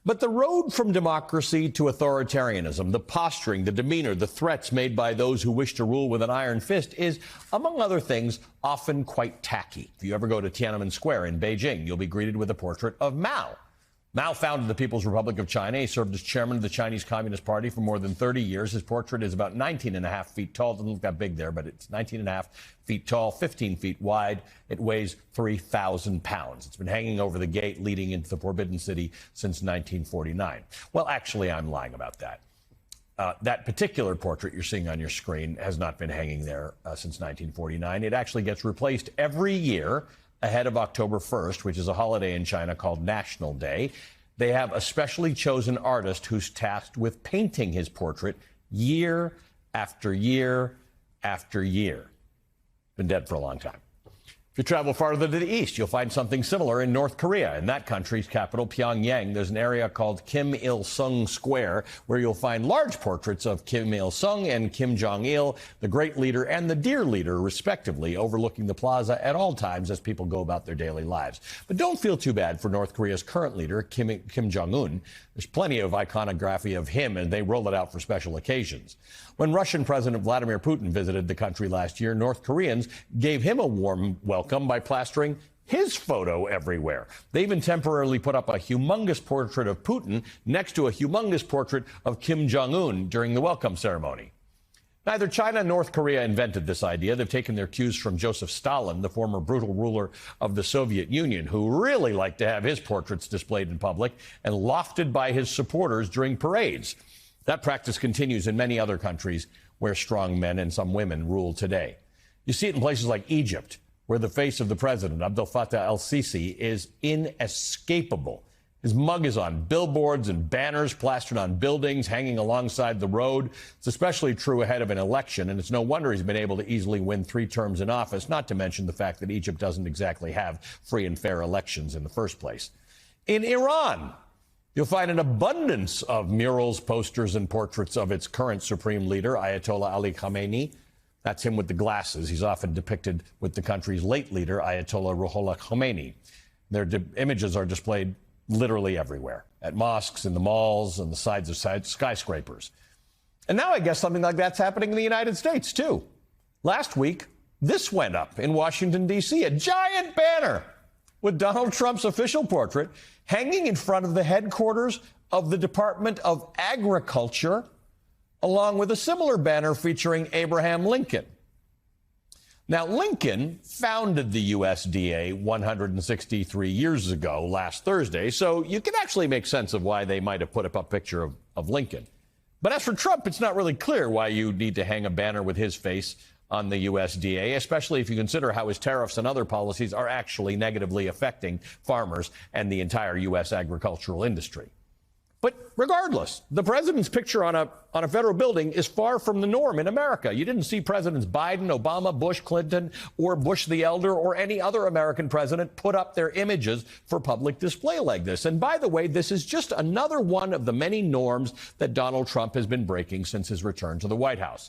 But the road from democracy to authoritarianism, the posturing, the demeanor, the threats made by those who wish to rule with an iron fist is, among other things, often quite tacky. If you ever go to Tiananmen Square in Beijing, you'll be greeted with a portrait of Mao. Mao founded the People's Republic of China. He served as chairman of the Chinese Communist Party for more than 30 years. His portrait is about 19.5 feet tall. Doesn't look that big there, but it's 19.5 feet tall, 15 feet wide. It weighs 3,000 pounds. It's been hanging over the gate leading into the Forbidden City since 1949. Well, actually, I'm lying about that. That particular portrait you're seeing on your screen has not been hanging there since 1949. It actually gets replaced every year ahead of October 1st, which is a holiday in China called National Day. They have a specially chosen artist who's tasked with painting his portrait year after year after year. Been dead for a long time. If you travel farther to the east, you'll find something similar in North Korea. In that country's capital, Pyongyang, there's an area called Kim Il-sung Square, where you'll find large portraits of Kim Il-sung and Kim Jong-il, the great leader and the dear leader, respectively, overlooking the plaza at all times as people go about their daily lives. But don't feel too bad for North Korea's current leader, Kim Jong-un. There's plenty of iconography of him, and they roll it out for special occasions. When Russian President Vladimir Putin visited the country last year, North Koreans gave him a warm welcome by plastering his photo everywhere. They even temporarily put up a humongous portrait of Putin next to a humongous portrait of Kim Jong-un during the welcome ceremony. Neither China nor North Korea invented this idea. They've taken their cues from Joseph Stalin, the former brutal ruler of the Soviet Union, who really liked to have his portraits displayed in public and lofted by his supporters during parades. That practice continues in many other countries where strong men and some women rule today. You see it in places like Egypt, where the face of the president, Abdel Fattah el-Sisi, is inescapable. His mug is on billboards and banners plastered on buildings, hanging alongside the road. It's especially true ahead of an election, and it's no wonder he's been able to easily win 3 terms in office, not to mention the fact that Egypt doesn't exactly have free and fair elections in the first place. In Iran, you'll find an abundance of murals, posters, and portraits of its current supreme leader, Ayatollah Ali Khamenei. That's him with the glasses. He's often depicted with the country's late leader, Ayatollah Ruhollah Khomeini. Their images are displayed literally everywhere, at mosques, in the malls, on the sides of skyscrapers. And now I guess something like that's happening in the United States, too. Last week, this went up in Washington, D.C., a giant banner with Donald Trump's official portrait hanging in front of the headquarters of the Department of Agriculture, along with a similar banner featuring Abraham Lincoln. Now, Lincoln founded the USDA 163 years ago last Thursday, so you can actually make sense of why they might have put up a picture of Lincoln. But as for Trump, it's not really clear why you need to hang a banner with his face on the USDA, especially if you consider how his tariffs and other policies are actually negatively affecting farmers and the entire U.S. agricultural industry. But regardless, the president's picture on a federal building is far from the norm in America. You didn't see Presidents Biden, Obama, Bush, Clinton, or Bush the Elder, or any other American president put up their images for public display like this. And by the way, this is just another one of the many norms that Donald Trump has been breaking since his return to the White House.